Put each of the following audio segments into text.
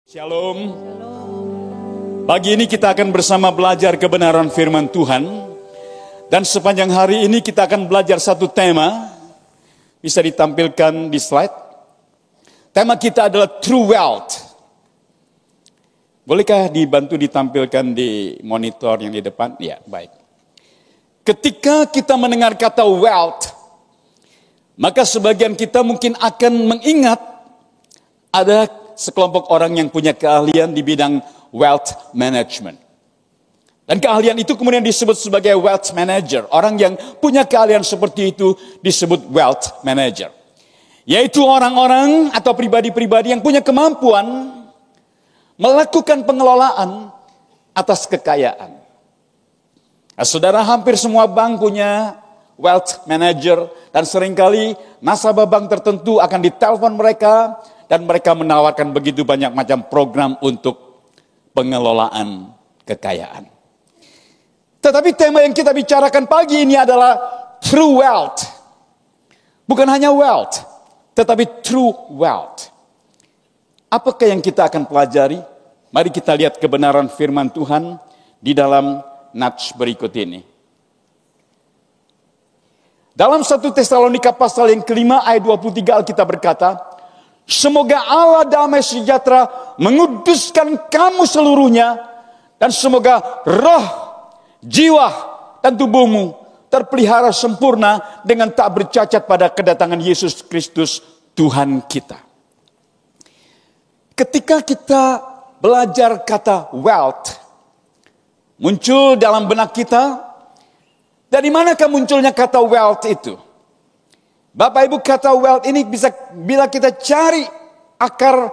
Shalom. Pagi ini kita akan bersama belajar kebenaran firman Tuhan. Dan sepanjang hari ini kita akan belajar satu tema. Bisa ditampilkan di slide. Tema kita adalah True Wealth. Bolehkah dibantu ditampilkan di monitor yang di depan? Ya, baik. Ketika kita mendengar kata wealth, maka sebagian kita mungkin akan mengingat ada sekelompok orang yang punya keahlian di bidang wealth management. Dan keahlian itu kemudian disebut sebagai wealth manager. Orang yang punya keahlian seperti itu disebut wealth manager. Yaitu orang-orang atau pribadi-pribadi yang punya kemampuan melakukan pengelolaan atas kekayaan. Nah, saudara, hampir semua bank punya wealth manager. Dan seringkali nasabah bank tertentu akan ditelepon mereka. Dan mereka menawarkan begitu banyak macam program untuk pengelolaan kekayaan. Tetapi tema yang kita bicarakan pagi ini adalah true wealth. Bukan hanya wealth, tetapi true wealth. Apakah yang kita akan pelajari? Mari kita lihat kebenaran firman Tuhan di dalam nats berikut ini. Dalam 1 Tesalonika pasal yang kelima ayat 23 Alkitab berkata, semoga Allah damai sejahtera menguduskan kamu seluruhnya, dan semoga roh, jiwa, dan tubuhmu terpelihara sempurna dengan tak bercacat pada kedatangan Yesus Kristus Tuhan kita. Ketika kita belajar kata wealth, muncul dalam benak kita, dari manakah munculnya kata wealth itu? Bapak Ibu, kata wealth ini bisa, bila kita cari akar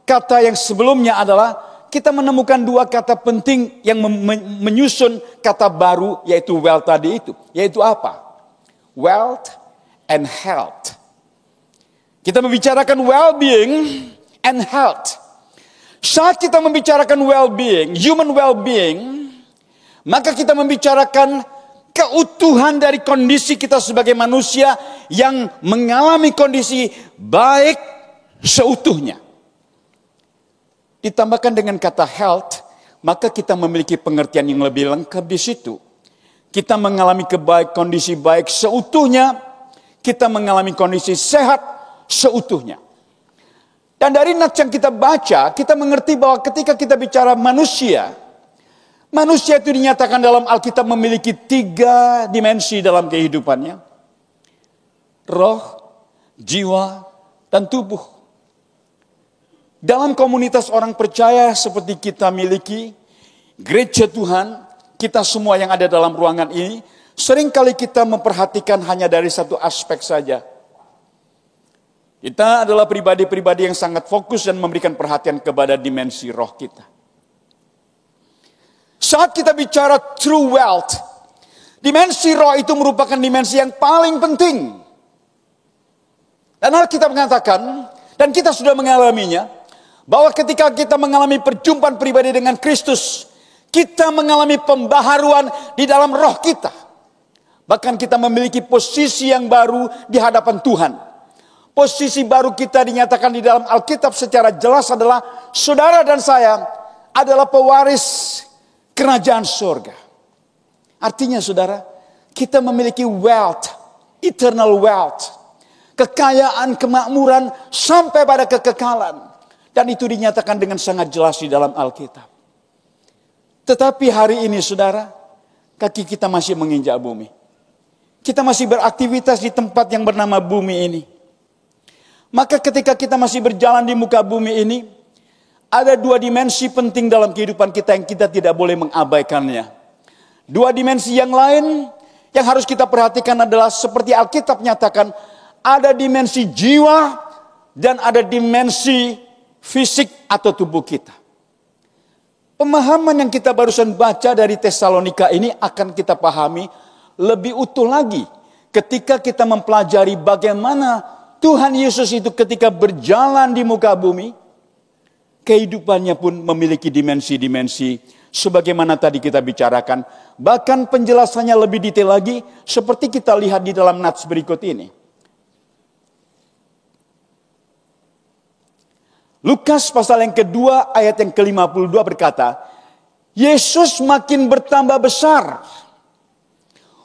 kata yang sebelumnya adalah kita menemukan dua kata penting yang menyusun kata baru, yaitu wealth tadi itu. Yaitu apa? Wealth and health. Kita membicarakan well-being and health. Saat kita membicarakan well-being, human well-being, maka kita membicarakan keutuhan dari kondisi kita sebagai manusia yang mengalami kondisi baik seutuhnya. Ditambahkan dengan kata health, maka kita memiliki pengertian yang lebih lengkap di situ. Kita mengalami kondisi baik seutuhnya, kita mengalami kondisi sehat seutuhnya. Dan dari nats yang kita baca, kita mengerti bahwa ketika kita bicara manusia, manusia itu dinyatakan dalam Alkitab memiliki 3 dimensi dalam kehidupannya. Roh, jiwa, dan tubuh. Dalam komunitas orang percaya seperti kita miliki, gereja Tuhan, kita semua yang ada dalam ruangan ini, seringkali kita memperhatikan hanya dari satu aspek saja. Kita adalah pribadi-pribadi yang sangat fokus dan memberikan perhatian kepada dimensi roh kita. Saat kita bicara true wealth, dimensi roh itu merupakan dimensi yang paling penting. Dan Alkitab mengatakan, dan kita sudah mengalaminya, bahwa ketika kita mengalami perjumpaan pribadi dengan Kristus, kita mengalami pembaharuan di dalam roh kita. Bahkan kita memiliki posisi yang baru di hadapan Tuhan. Posisi baru kita dinyatakan di dalam Alkitab secara jelas adalah, saudara dan saya adalah pewaris kerajaan surga. Artinya saudara, kita memiliki wealth, eternal wealth. Kekayaan, kemakmuran sampai pada kekekalan. Dan itu dinyatakan dengan sangat jelas di dalam Alkitab. Tetapi hari ini saudara, kaki kita masih menginjak bumi. Kita masih beraktivitas di tempat yang bernama bumi ini. Maka ketika kita masih berjalan di muka bumi ini, ada 2 dimensi penting dalam kehidupan kita yang kita tidak boleh mengabaikannya. 2 dimensi yang lain yang harus kita perhatikan adalah seperti Alkitab nyatakan, ada dimensi jiwa dan ada dimensi fisik atau tubuh kita. Pemahaman yang kita barusan baca dari Tesalonika ini akan kita pahami lebih utuh lagi ketika kita mempelajari bagaimana Tuhan Yesus itu ketika berjalan di muka bumi, kehidupannya pun memiliki dimensi-dimensi sebagaimana tadi kita bicarakan. Bahkan penjelasannya lebih detail lagi seperti kita lihat di dalam nats berikut ini. Lukas pasal yang kedua ayat yang ke-52 berkata, Yesus makin bertambah besar.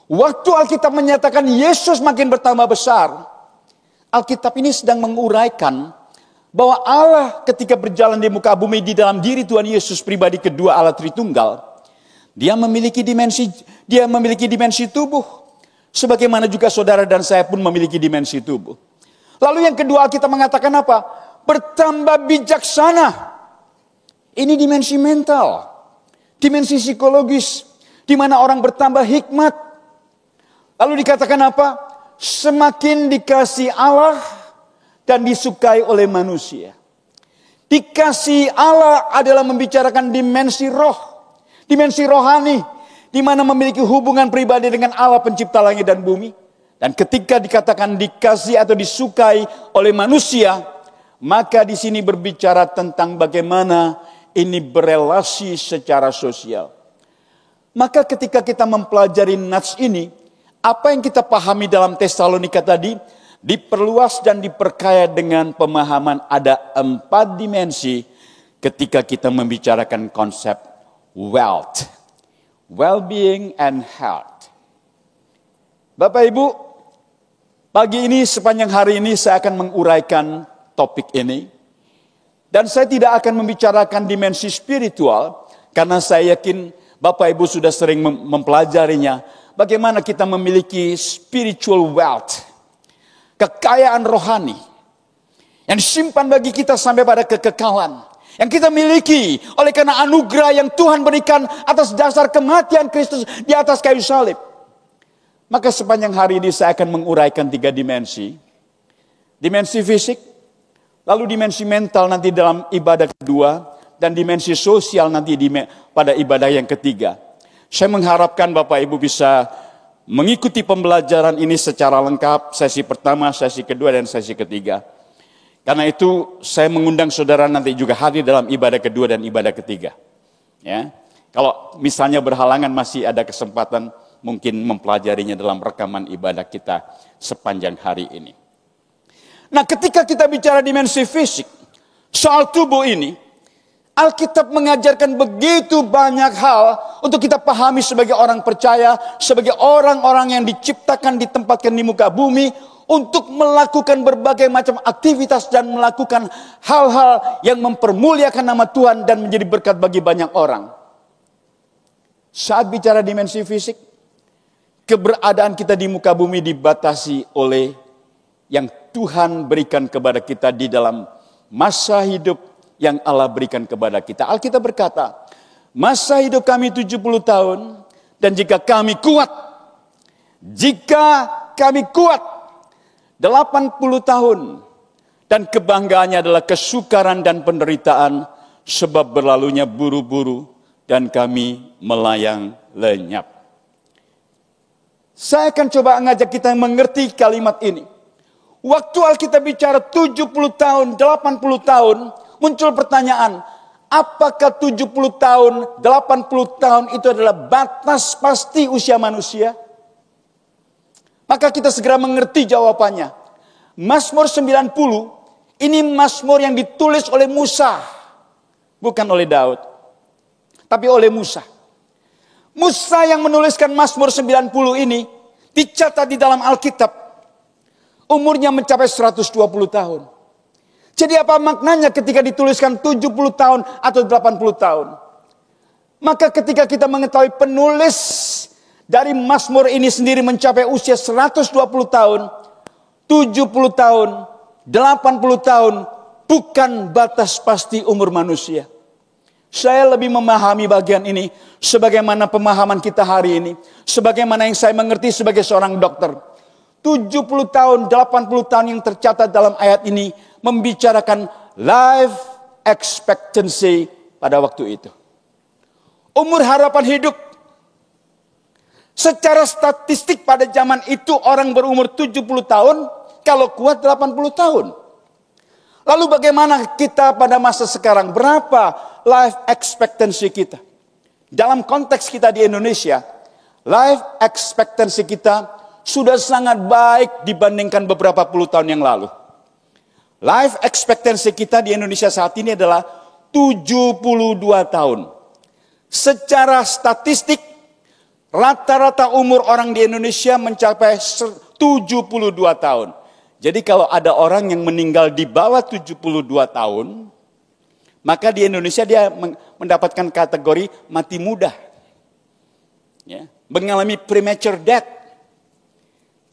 Waktu Alkitab menyatakan Yesus makin bertambah besar, Alkitab ini sedang menguraikan bahwa Allah ketika berjalan di muka bumi di dalam diri Tuhan Yesus pribadi kedua Allah Tritunggal, Dia memiliki dimensi tubuh. Sebagaimana juga saudara dan saya pun memiliki dimensi tubuh. Lalu yang kedua Alkitab mengatakan apa? Bertambah bijaksana. Ini dimensi mental. Dimensi psikologis. Di mana orang bertambah hikmat. Lalu dikatakan apa? Semakin dikasih Allah dan disukai oleh manusia. Dikasih Allah adalah membicarakan dimensi roh. Dimensi rohani. Di mana memiliki hubungan pribadi dengan Allah pencipta langit dan bumi. Dan ketika dikatakan dikasih atau disukai oleh manusia, maka di sini berbicara tentang bagaimana ini berelasi secara sosial. Maka ketika kita mempelajari nats ini, apa yang kita pahami dalam Tesalonika tadi, diperluas dan diperkaya dengan pemahaman ada 4 dimensi ketika kita membicarakan konsep wealth, well-being and health. Bapak Ibu, pagi ini sepanjang hari ini saya akan menguraikan topik ini. Dan saya tidak akan membicarakan dimensi spiritual, karena saya yakin Bapak Ibu sudah sering mempelajarinya. Bagaimana kita memiliki spiritual wealth, kekayaan rohani, yang disimpan bagi kita sampai pada kekekalan. Yang kita miliki oleh karena anugerah yang Tuhan berikan atas dasar kematian Kristus di atas kayu salib. Maka sepanjang hari ini saya akan menguraikan 3 dimensi. Dimensi fisik, lalu dimensi mental nanti dalam ibadah kedua, dan dimensi sosial nanti pada ibadah yang ketiga. Saya mengharapkan Bapak Ibu bisa mengikuti pembelajaran ini secara lengkap, sesi pertama, sesi kedua, dan sesi ketiga. Karena itu saya mengundang saudara nanti juga hadir dalam ibadah kedua dan ibadah ketiga. Ya, kalau misalnya berhalangan masih ada kesempatan mungkin mempelajarinya dalam rekaman ibadah kita sepanjang hari ini. Nah, ketika kita bicara dimensi fisik, soal tubuh ini, Alkitab mengajarkan begitu banyak hal untuk kita pahami sebagai orang percaya, sebagai orang-orang yang diciptakan, ditempatkan di muka bumi, untuk melakukan berbagai macam aktivitas dan melakukan hal-hal yang mempermuliakan nama Tuhan dan menjadi berkat bagi banyak orang. Saat bicara dimensi fisik, keberadaan kita di muka bumi dibatasi oleh yang Tuhan berikan kepada kita di dalam masa hidup yang Allah berikan kepada kita. Alkitab berkata, masa hidup kami 70 tahun, dan jika kami kuat 80 tahun, dan kebanggaannya adalah kesukaran dan penderitaan, sebab berlalunya buru-buru dan kami melayang lenyap. Saya akan coba mengajak kita mengerti kalimat ini. Waktu Alkitab bicara 70 tahun, 80 tahun, muncul pertanyaan, apakah 70 tahun, 80 tahun itu adalah batas pasti usia manusia? Maka kita segera mengerti jawabannya. Mazmur 90, ini Mazmur yang ditulis oleh Musa. Bukan oleh Daud, tapi oleh Musa. Musa yang menuliskan Mazmur 90 ini, dicatat di dalam Alkitab, umurnya mencapai 120 tahun. Jadi apa maknanya ketika dituliskan 70 tahun atau 80 tahun? Maka ketika kita mengetahui penulis dari Mazmur ini sendiri mencapai usia 120 tahun, 70 tahun, 80 tahun, bukan batas pasti umur manusia. Saya lebih memahami bagian ini sebagaimana pemahaman kita hari ini, sebagaimana yang saya mengerti sebagai seorang dokter. 70 tahun, 80 tahun yang tercatat dalam ayat ini membicarakan life expectancy pada waktu itu. Umur harapan hidup. Secara statistik pada zaman itu orang berumur 70 tahun, kalau kuat 80 tahun. Lalu bagaimana kita pada masa sekarang? Berapa life expectancy kita? Dalam konteks kita di Indonesia, life expectancy kita sudah sangat baik dibandingkan beberapa puluh tahun yang lalu. Life expectancy kita di Indonesia saat ini adalah 72 tahun. Secara statistik, rata-rata umur orang di Indonesia mencapai 72 tahun. Jadi kalau ada orang yang meninggal di bawah 72 tahun, maka di Indonesia dia mendapatkan kategori mati muda. Ya, mengalami premature death.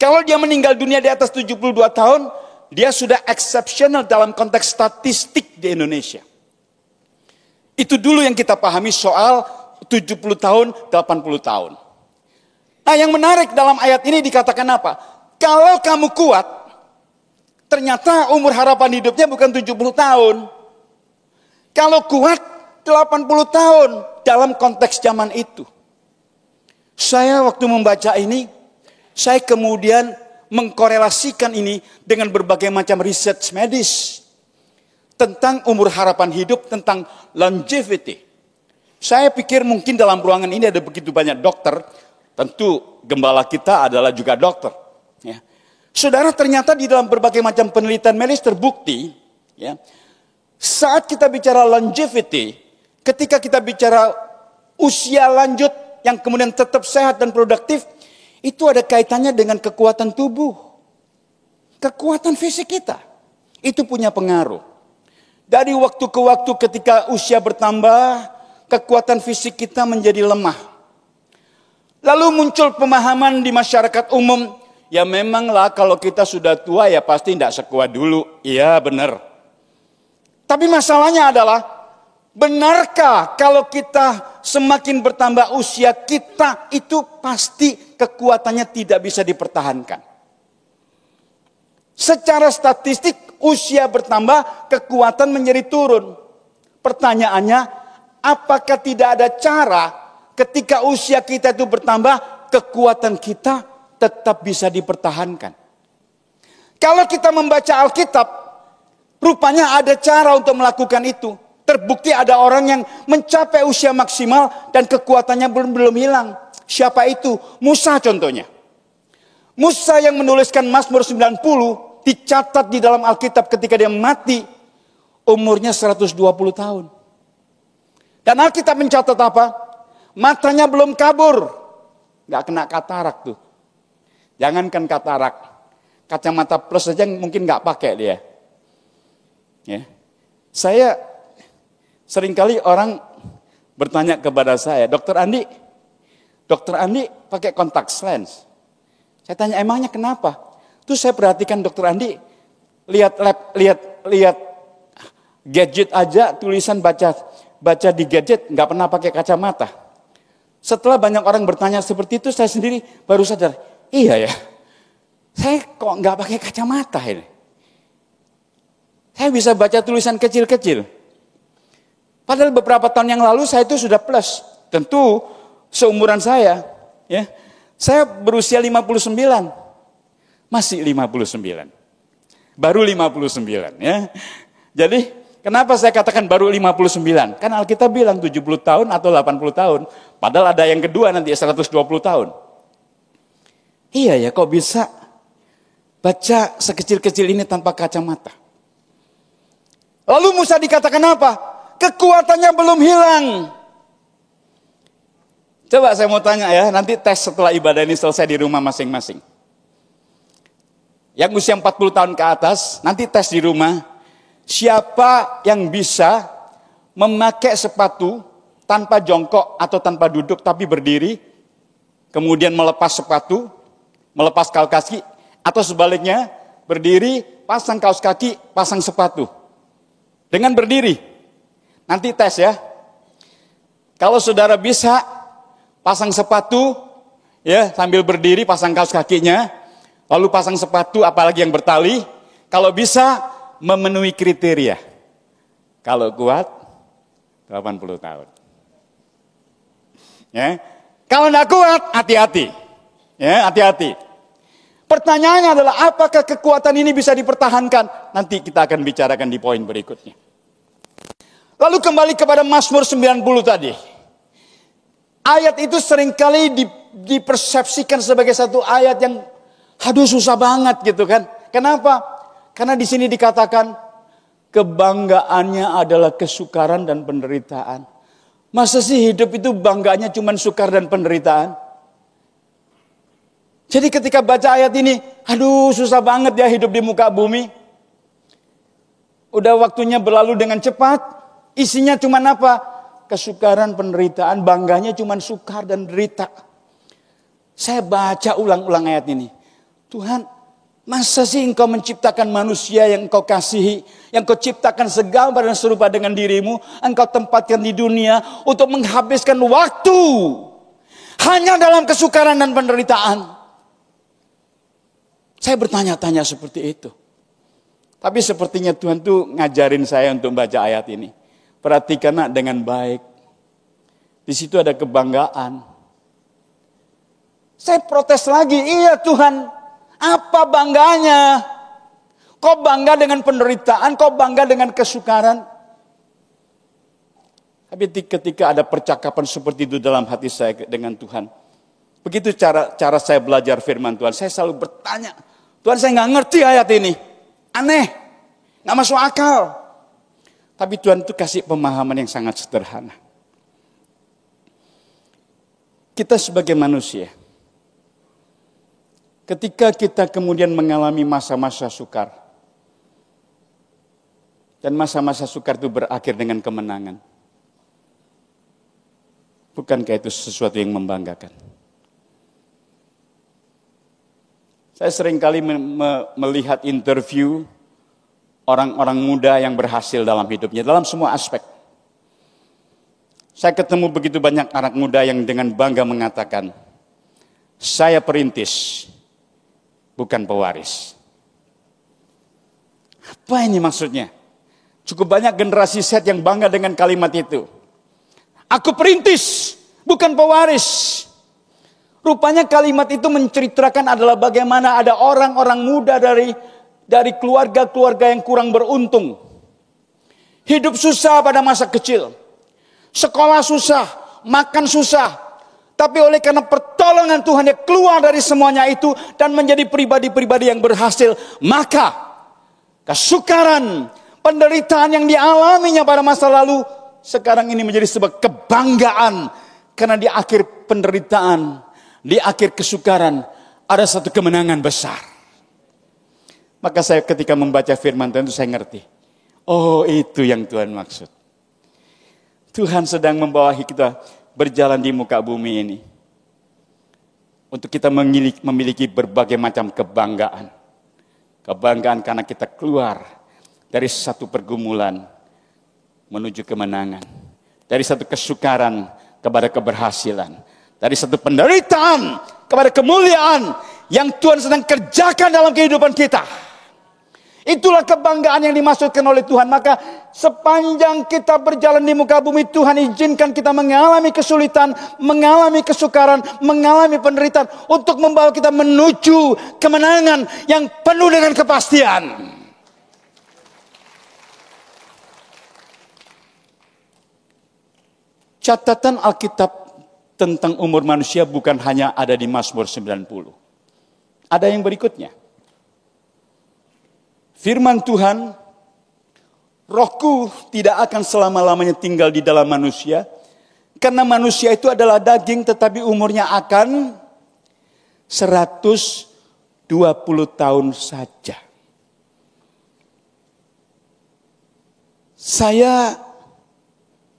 Kalau dia meninggal dunia di atas 72 tahun, dia sudah exceptional dalam konteks statistik di Indonesia. Itu dulu yang kita pahami soal 70 tahun, 80 tahun. Nah, yang menarik dalam ayat ini dikatakan apa? Kalau kamu kuat, ternyata umur harapan hidupnya bukan 70 tahun. Kalau kuat, 80 tahun dalam konteks zaman itu. Saya waktu membaca ini, saya kemudian mengkorelasikan ini dengan berbagai macam riset medis tentang umur harapan hidup, tentang longevity. Saya pikir mungkin dalam ruangan ini ada begitu banyak dokter, tentu gembala kita adalah juga dokter. Ya. Saudara, ternyata di dalam berbagai macam penelitian medis terbukti, ya, saat kita bicara longevity, ketika kita bicara usia lanjut yang kemudian tetap sehat dan produktif, itu ada kaitannya dengan kekuatan tubuh. Kekuatan fisik kita. Itu punya pengaruh. Dari waktu ke waktu ketika usia bertambah, kekuatan fisik kita menjadi lemah. Lalu muncul pemahaman di masyarakat umum, ya memanglah kalau kita sudah tua ya pasti tidak sekuat dulu. Iya benar. Tapi masalahnya adalah, benarkah kalau kita semakin bertambah usia kita itu pasti kekuatannya tidak bisa dipertahankan? Secara statistik usia bertambah, kekuatan menjadi turun. Pertanyaannya, apakah tidak ada cara ketika usia kita itu bertambah, kekuatan kita tetap bisa dipertahankan? Kalau kita membaca Alkitab, rupanya ada cara untuk melakukan itu. Terbukti ada orang yang mencapai usia maksimal dan kekuatannya belum hilang. Siapa itu? Musa contohnya. Musa yang menuliskan Mazmur 90 dicatat di dalam Alkitab ketika dia mati umurnya 120 tahun. Dan Alkitab mencatat apa? Matanya belum kabur. Gak kena katarak tuh. Jangankan katarak. Kacamata plus saja mungkin gak pakai dia. Ya. Saya seringkali orang bertanya kepada saya, Dokter Andi pakai kontak lens. Saya tanya, emangnya kenapa? Terus saya perhatikan Dokter Andi, lihat gadget aja, tulisan baca di gadget, nggak pernah pakai kacamata. Setelah banyak orang bertanya seperti itu, saya sendiri baru sadar, iya ya, saya kok nggak pakai kacamata ini. Saya bisa baca tulisan kecil-kecil. Padahal beberapa tahun yang lalu saya itu sudah plus. Tentu seumuran saya. Ya, saya berusia 59. Masih 59. Baru 59. Ya. Jadi kenapa saya katakan baru 59? Kan Alkitab bilang 70 tahun atau 80 tahun. Padahal ada yang kedua nanti 120 tahun. Iya ya, kok bisa baca sekecil-kecil ini tanpa kacamata? Lalu Musa dikatakan apa? Kekuatannya belum hilang. Coba saya mau tanya ya, nanti tes setelah ibadah ini selesai di rumah masing-masing. Yang usia 40 tahun ke atas, nanti tes di rumah. Siapa yang bisa memakai sepatu tanpa jongkok atau tanpa duduk tapi berdiri, kemudian melepas sepatu, melepas kaos kaki, atau sebaliknya berdiri, pasang kaos kaki, pasang sepatu. Dengan berdiri. Nanti tes ya. Kalau saudara bisa pasang sepatu ya sambil berdiri, pasang kaos kakinya, lalu pasang sepatu apalagi yang bertali, kalau bisa memenuhi kriteria. Kalau kuat 80 tahun. Ya. Kalau enggak kuat, hati-hati. Ya, hati-hati. Pertanyaannya adalah apakah kekuatan ini bisa dipertahankan? Nanti kita akan bicarakan di poin berikutnya. Lalu kembali kepada Mazmur 90 tadi. Ayat itu seringkali dipersepsikan sebagai satu ayat yang aduh susah banget gitu kan. Kenapa? Karena di sini dikatakan kebanggaannya adalah kesukaran dan penderitaan. Masa sih hidup itu bangganya cuma sukar dan penderitaan? Jadi ketika baca ayat ini, aduh susah banget ya hidup di muka bumi. Udah waktunya berlalu dengan cepat. Isinya cuma apa? Kesukaran, penderitaan, bangganya cuma sukar dan derita. Saya baca ulang-ulang ayat ini. Tuhan, masa sih engkau menciptakan manusia yang engkau kasihi, yang kau ciptakan segambar dan serupa dengan dirimu, engkau tempatkan di dunia untuk menghabiskan waktu hanya dalam kesukaran dan penderitaan. Saya bertanya-tanya seperti itu. Tapi sepertinya Tuhan tuh ngajarin saya untuk baca ayat ini. Perhatikanlah dengan baik. Di situ ada kebanggaan. Saya protes lagi, iya Tuhan, apa bangganya? Kau bangga dengan penderitaan, kau bangga dengan kesukaran. Tapi ketika ada percakapan seperti itu dalam hati saya dengan Tuhan. Begitu cara saya belajar firman Tuhan, saya selalu bertanya, Tuhan saya nggak ngerti ayat ini. Aneh, nggak masuk akal. Tapi Tuhan itu kasih pemahaman yang sangat sederhana. Kita sebagai manusia, ketika kita kemudian mengalami masa-masa sukar, dan masa-masa sukar itu berakhir dengan kemenangan, bukankah itu sesuatu yang membanggakan? Saya seringkali melihat interview orang-orang muda yang berhasil dalam hidupnya, dalam semua aspek. Saya ketemu begitu banyak anak muda yang dengan bangga mengatakan, saya perintis, bukan pewaris. Apa ini maksudnya? Cukup banyak generasi Z yang bangga dengan kalimat itu. Aku perintis, bukan pewaris. Rupanya kalimat itu menceritakan adalah bagaimana ada orang-orang muda dari keluarga-keluarga yang kurang beruntung. Hidup susah pada masa kecil. Sekolah susah, makan susah. Tapi oleh karena pertolongan Tuhan dia keluar dari semuanya itu dan menjadi pribadi-pribadi yang berhasil. Maka kesukaran, penderitaan yang dialaminya pada masa lalu sekarang ini menjadi sebuah kebanggaan. Karena di akhir penderitaan, di akhir kesukaran ada satu kemenangan besar. Maka saya ketika membaca firman Tuhan itu saya ngerti. Oh itu yang Tuhan maksud. Tuhan sedang membawa kita berjalan di muka bumi ini. Untuk kita memiliki berbagai macam kebanggaan. Kebanggaan karena kita keluar dari satu pergumulan menuju kemenangan. Dari satu kesukaran kepada keberhasilan. Dari satu penderitaan kepada kemuliaan yang Tuhan sedang kerjakan dalam kehidupan kita. Itulah kebanggaan yang dimaksudkan oleh Tuhan. Maka sepanjang kita berjalan di muka bumi, Tuhan izinkan kita mengalami kesulitan, mengalami kesukaran, mengalami penderitaan untuk membawa kita menuju kemenangan yang penuh dengan kepastian. Catatan Alkitab tentang umur manusia bukan hanya ada di Mazmur 90. Ada yang berikutnya. Firman Tuhan, rohku tidak akan selama-lamanya tinggal di dalam manusia. Karena manusia itu adalah daging tetapi umurnya akan 120 tahun saja. Saya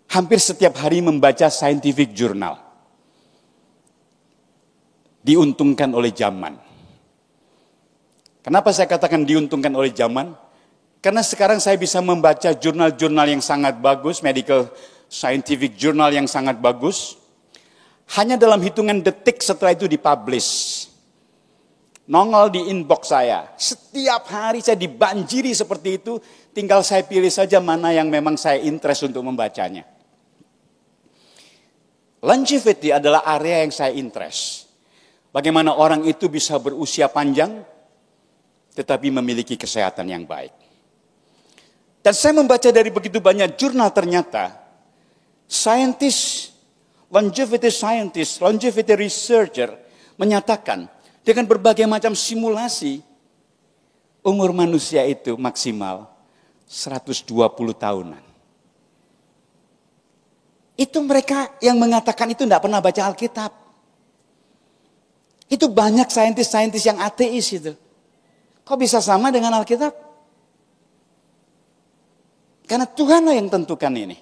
hampir setiap hari membaca scientific journal. Diuntungkan oleh zaman. Kenapa saya katakan diuntungkan oleh zaman? Karena sekarang saya bisa membaca jurnal-jurnal yang sangat bagus, medical scientific journal yang sangat bagus. Hanya dalam hitungan detik setelah itu dipublish. Nongol di inbox saya. Setiap hari saya dibanjiri seperti itu, tinggal saya pilih saja mana yang memang saya interest untuk membacanya. Longevity adalah area yang saya interest. Bagaimana orang itu bisa berusia panjang, tetapi memiliki kesehatan yang baik. Dan saya membaca dari begitu banyak jurnal ternyata, longevity researcher menyatakan dengan berbagai macam simulasi, umur manusia itu maksimal 120 tahunan. Itu mereka yang mengatakan itu tidak pernah baca Alkitab. Itu banyak saintis-saintis yang ateis itu. Kok bisa sama dengan Alkitab? Karena Tuhanlah yang tentukan ini.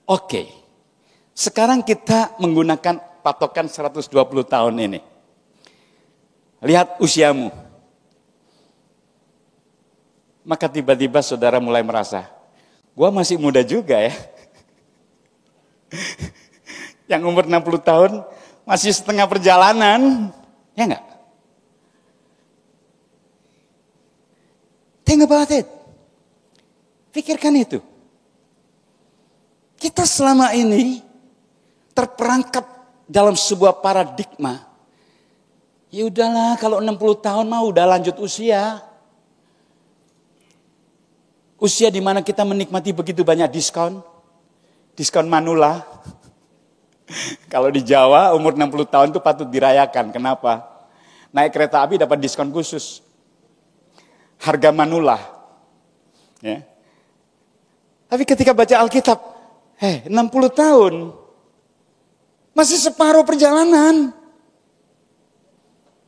Oke, sekarang kita menggunakan patokan 120 tahun ini. Lihat usiamu. Maka tiba-tiba saudara mulai merasa, gua masih muda juga ya. Yang umur 60 tahun masih setengah perjalanan. Ya enggak? Think about it. Pikirkan itu. Kita selama ini terperangkap dalam sebuah paradigma. Ya udahlah, kalau 60 tahun mah udah lanjut usia. Usia di mana kita menikmati begitu banyak diskon. Diskon manula. Kalau di Jawa umur 60 tahun itu patut dirayakan. Kenapa? Naik kereta api dapat diskon khusus. Harga manula. Ya. Tapi ketika baca Alkitab, 60 tahun. Masih separuh perjalanan.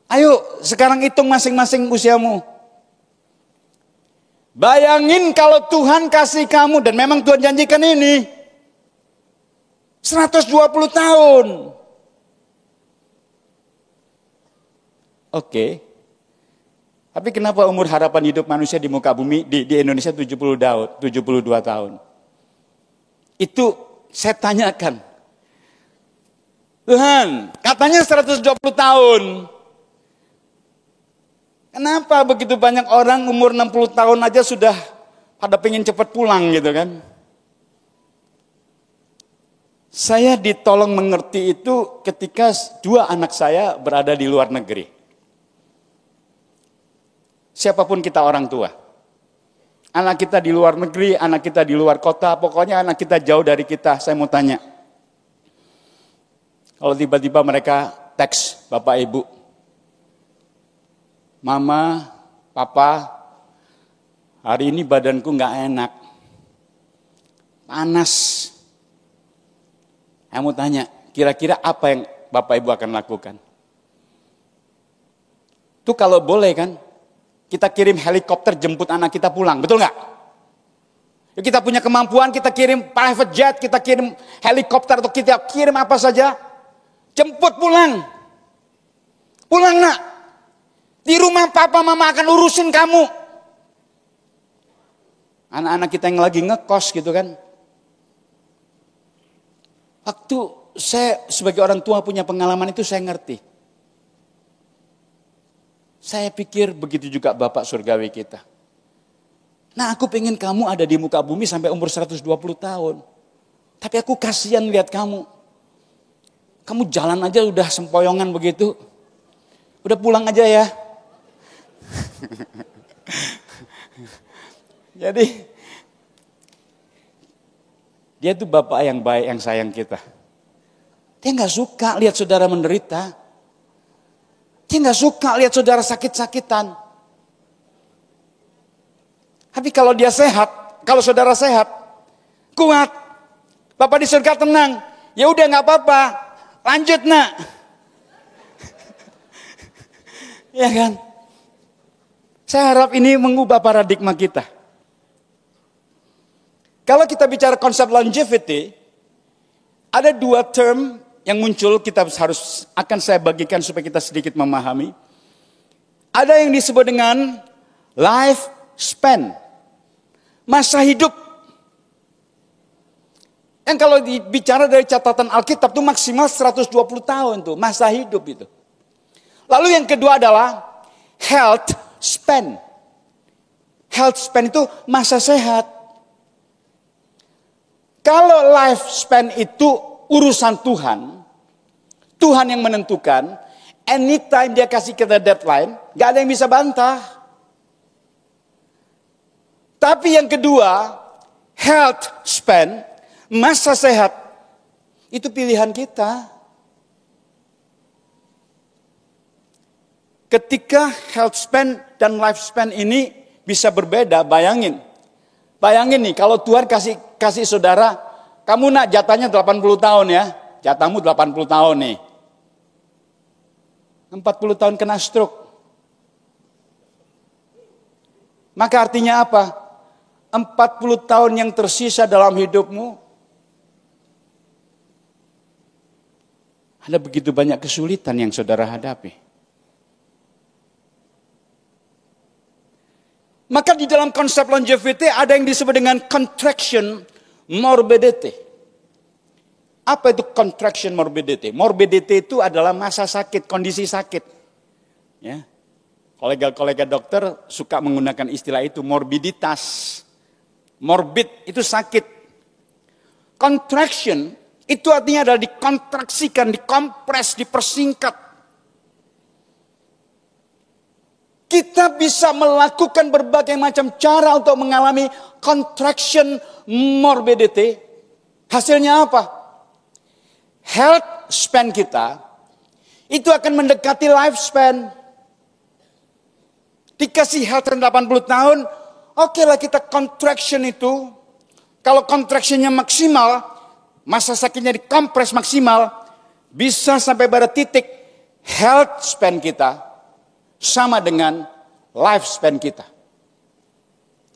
Ayo sekarang hitung masing-masing usiamu. Bayangin kalau Tuhan kasih kamu, dan memang Tuhan janjikan ini. 120 tahun. Oke. Tapi kenapa umur harapan hidup manusia di muka bumi di Indonesia 72 tahun? Itu saya tanyakan. Tuhan, katanya 120 tahun. Kenapa begitu banyak orang umur 60 tahun aja sudah pada pengen cepat pulang gitu kan? Saya ditolong mengerti itu ketika 2 anak saya berada di luar negeri. Siapapun kita orang tua. Anak kita di luar negeri, anak kita di luar kota, pokoknya anak kita jauh dari kita. Saya mau tanya. Kalau tiba-tiba mereka teks Bapak Ibu. Mama, Papa, hari ini badanku gak enak. Panas. Saya mau tanya, kira-kira apa yang Bapak Ibu akan lakukan? Itu kalau boleh kan, kita kirim helikopter jemput anak kita pulang, betul nggak? Kita punya kemampuan, kita kirim private jet, kita kirim helikopter, atau kita kirim apa saja, jemput pulang. Pulang nak, di rumah papa mama akan urusin kamu. Anak-anak kita yang lagi ngekos gitu kan. Waktu saya sebagai orang tua punya pengalaman itu saya ngerti. Saya pikir begitu juga Bapak surgawi kita. Nah aku pengen kamu ada di muka bumi sampai umur 120 tahun. Tapi aku kasihan lihat kamu. Kamu jalan aja udah sempoyongan begitu. Udah pulang aja ya. Jadi dia tuh Bapak yang baik, yang sayang kita. Dia gak suka lihat saudara menderita. Dia gak suka lihat saudara sakit-sakitan. Tapi kalau dia sehat, kalau saudara sehat, kuat, Bapak di surga tenang. Ya udah gak apa-apa, lanjut nak. Ya kan? Saya harap ini mengubah paradigma kita. Kalau kita bicara konsep longevity, ada 2 term yang muncul kita akan saya bagikan supaya kita sedikit memahami. Ada yang disebut dengan life span, masa hidup. Yang kalau bicara dari catatan Alkitab itu maksimal 120 tahun tuh masa hidup itu. Lalu yang kedua adalah health span. Health span itu masa sehat. Kalau lifespan itu urusan Tuhan, Tuhan yang menentukan, anytime dia kasih kita deadline, gak ada yang bisa bantah. Tapi yang kedua, health span, masa sehat, itu pilihan kita. Ketika health span dan lifespan ini bisa berbeda, bayangin. Bayangin nih, kalau Tuhan kasih saudara, kamu nak jatahnya 80 tahun ya. Jatahmu 80 tahun nih. 40 tahun kena stroke. Maka artinya apa? 40 tahun yang tersisa dalam hidupmu, ada begitu banyak kesulitan yang saudara hadapi. Maka di dalam konsep longevity ada yang disebut dengan contraction morbidity. Apa itu contraction morbidity? Morbidity itu adalah masa sakit, kondisi sakit. Ya. Kolega-kolega dokter suka menggunakan istilah itu, morbiditas. Morbid itu sakit. Contraction itu artinya adalah dikontraksikan, dikompres, dipersingkat. Kita bisa melakukan berbagai macam cara untuk mengalami contraction morbidity. Hasilnya apa? Health span kita itu akan mendekati lifespan. Dikasih health 80 tahun, oke lah kita contraction itu. Kalau contractionnya maksimal, masa sakitnya dikompres maksimal, bisa sampai pada titik health span kita sama dengan lifespan kita.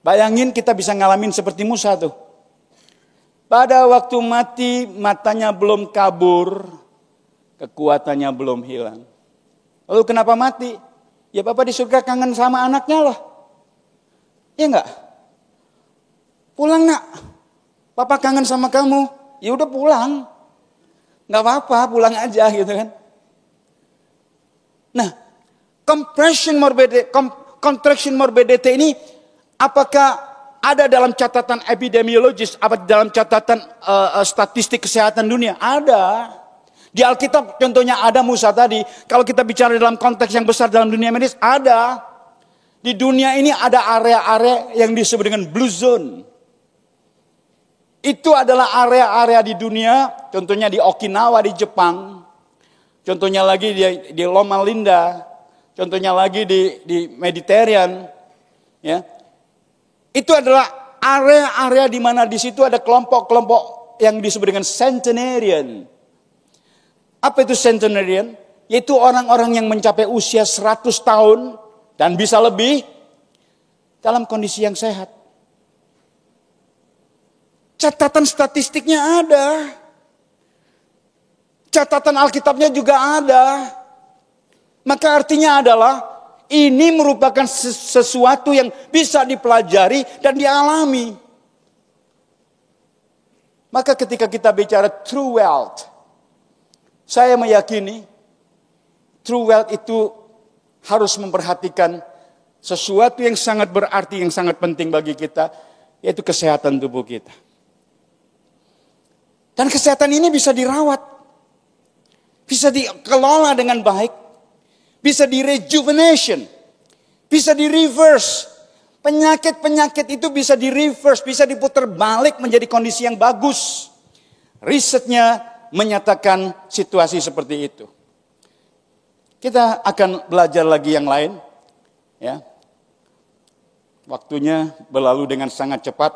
Bayangin kita bisa ngalamin seperti Musa tuh. Pada waktu mati, matanya belum kabur, kekuatannya belum hilang. Lalu kenapa mati? Ya Bapak di surga kangen sama anaknya loh. Iya enggak? Pulang nak. Papa kangen sama kamu. Ya udah pulang. Enggak apa-apa, pulang aja gitu kan. Nah, contraction morbidity ini apakah ada dalam catatan epidemiologis, apa dalam catatan statistik kesehatan dunia? Ada. Di Alkitab contohnya ada Musa tadi. Kalau kita bicara dalam konteks yang besar dalam dunia medis, ada. Di dunia ini ada area-area yang disebut dengan blue zone. Itu adalah area-area di dunia, contohnya di Okinawa di Jepang. Contohnya lagi di Loma Linda. Contohnya lagi di Mediterranean. Ya. Itu adalah area-area di mana di situ ada kelompok-kelompok yang disebut dengan centenarian. Apa itu centenarian? Yaitu orang-orang yang mencapai usia 100 tahun dan bisa lebih dalam kondisi yang sehat. Catatan statistiknya ada. Catatan Alkitabnya juga ada. Maka artinya adalah ini merupakan sesuatu yang bisa dipelajari dan dialami. Maka ketika kita bicara true wealth, saya meyakini true wealth itu harus memperhatikan sesuatu yang sangat berarti, yang sangat penting bagi kita, yaitu kesehatan tubuh kita. Dan kesehatan ini bisa dirawat, bisa dikelola dengan baik, bisa di-rejuvenation, bisa di-reverse. Penyakit-penyakit itu bisa di-reverse, bisa diputar balik menjadi kondisi yang bagus. Risetnya menyatakan situasi seperti itu. Kita akan belajar lagi yang lain. Ya. Waktunya berlalu dengan sangat cepat.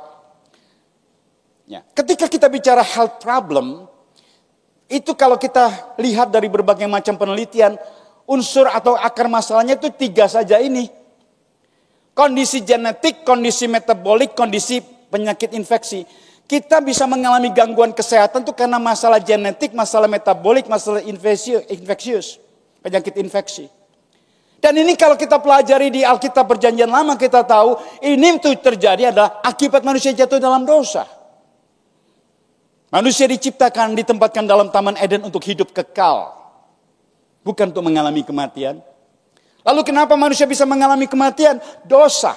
Ya. Ketika kita bicara health problem, itu kalau kita lihat dari berbagai macam penelitian, unsur atau akar masalahnya itu 3 saja ini. Kondisi genetik, kondisi metabolik, kondisi penyakit infeksi. Kita bisa mengalami gangguan kesehatan itu karena masalah genetik, masalah metabolik, masalah infeksius, penyakit infeksi. Dan ini kalau kita pelajari di Alkitab Perjanjian Lama, kita tahu ini tuh terjadi adalah akibat manusia jatuh dalam dosa. Manusia diciptakan, ditempatkan dalam Taman Eden untuk hidup kekal. Bukan untuk mengalami kematian. Lalu kenapa manusia bisa mengalami kematian? Dosa.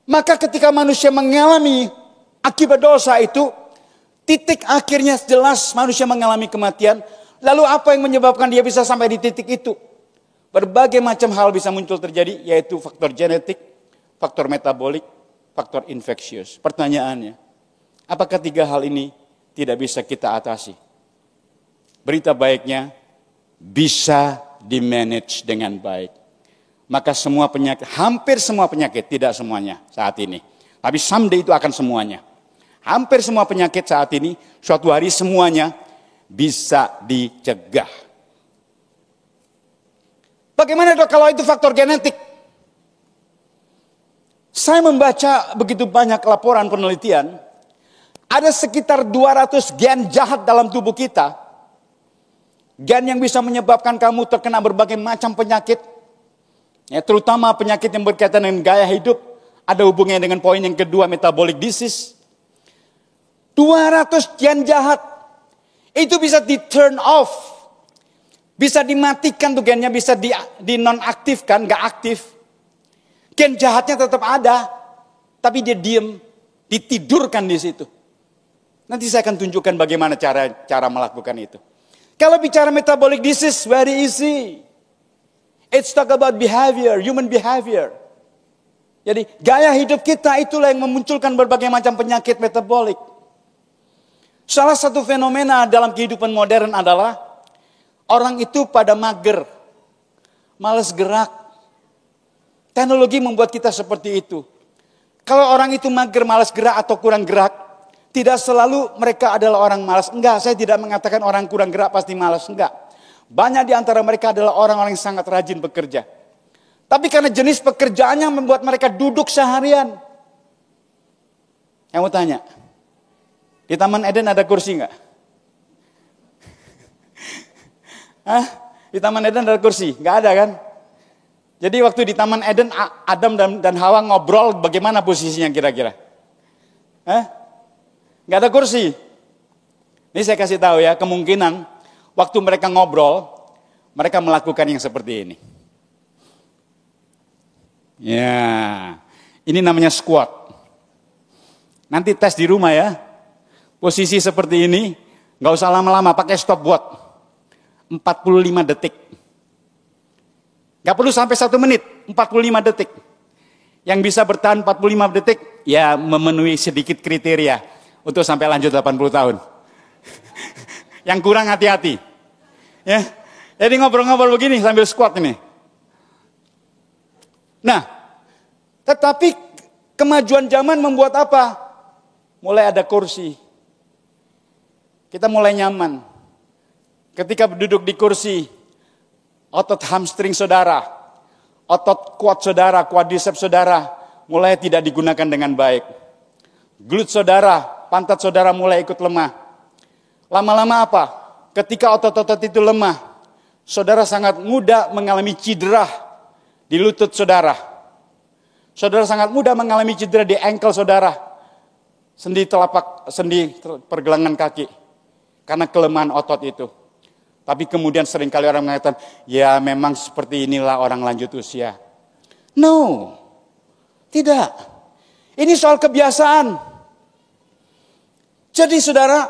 Maka ketika manusia mengalami akibat dosa itu, titik akhirnya jelas manusia mengalami kematian. Lalu apa yang menyebabkan dia bisa sampai di titik itu? Berbagai macam hal bisa muncul terjadi, yaitu faktor genetik, faktor metabolik, faktor infeksius. Pertanyaannya, apakah 3 hal ini tidak bisa kita atasi? Berita baiknya, bisa di-manage dengan baik. Maka semua penyakit, hampir semua penyakit, tidak semuanya saat ini. Tapi someday itu akan semuanya. Hampir semua penyakit saat ini, suatu hari semuanya bisa dicegah. Bagaimana dok kalau itu faktor genetik? Saya membaca begitu banyak laporan penelitian, ada sekitar 200 gen jahat dalam tubuh kita. Gen yang bisa menyebabkan kamu terkena berbagai macam penyakit. Ya, terutama penyakit yang berkaitan dengan gaya hidup. Ada hubungannya dengan poin yang kedua, metabolic disease. 200 gen jahat. Itu bisa di turn off. Bisa dimatikan tuh gennya, bisa di nonaktifkan, gak aktif. Gen jahatnya tetap ada. Tapi dia diem, ditidurkan di situ. Nanti saya akan tunjukkan bagaimana cara melakukan itu. Kalau bicara metabolic disease, very easy. It's talk about behavior, human behavior. Jadi gaya hidup kita itulah yang memunculkan berbagai macam penyakit metabolik. Salah satu fenomena dalam kehidupan modern adalah orang itu pada mager, malas gerak. Teknologi membuat kita seperti itu. Kalau orang itu mager, malas gerak atau kurang gerak, tidak selalu mereka adalah orang malas. Enggak, saya tidak mengatakan orang kurang gerak pasti malas. Enggak. Banyak di antara mereka adalah orang-orang yang sangat rajin bekerja. Tapi karena jenis pekerjaannya membuat mereka duduk seharian. Yang mau tanya, di Taman Eden ada kursi enggak? Hah? Di Taman Eden ada kursi? Enggak ada kan? Jadi waktu di Taman Eden, Adam dan Hawa ngobrol bagaimana posisinya kira-kira? Hah? Nggak ada kursi. Ini saya kasih tahu ya, kemungkinan waktu mereka ngobrol, mereka melakukan yang seperti ini. Ya, ini namanya squat. Nanti tes di rumah ya. Posisi seperti ini, nggak usah lama-lama, pakai stopwatch. 45 detik. Nggak perlu sampai 1 menit, 45 detik. Yang bisa bertahan 45 detik, ya memenuhi sedikit kriteria untuk sampai lanjut 80 tahun. Yang kurang hati-hati. Ya. Jadi ngobrol-ngobrol begini sambil squat ini. Nah, tetapi kemajuan zaman membuat apa? Mulai ada kursi. Kita mulai nyaman. Ketika duduk di kursi, otot hamstring saudara, otot quad saudara, quadriceps saudara, mulai tidak digunakan dengan baik. Glute saudara, pantat saudara mulai ikut lemah. Lama-lama apa? Ketika otot-otot itu lemah, saudara sangat mudah mengalami cedera di lutut saudara. Saudara sangat mudah mengalami cedera di ankle saudara. Sendi pergelangan kaki. Karena kelemahan otot itu. Tapi kemudian seringkali orang mengatakan, ya memang seperti inilah orang lanjut usia. No, tidak. Ini soal kebiasaan. Jadi saudara,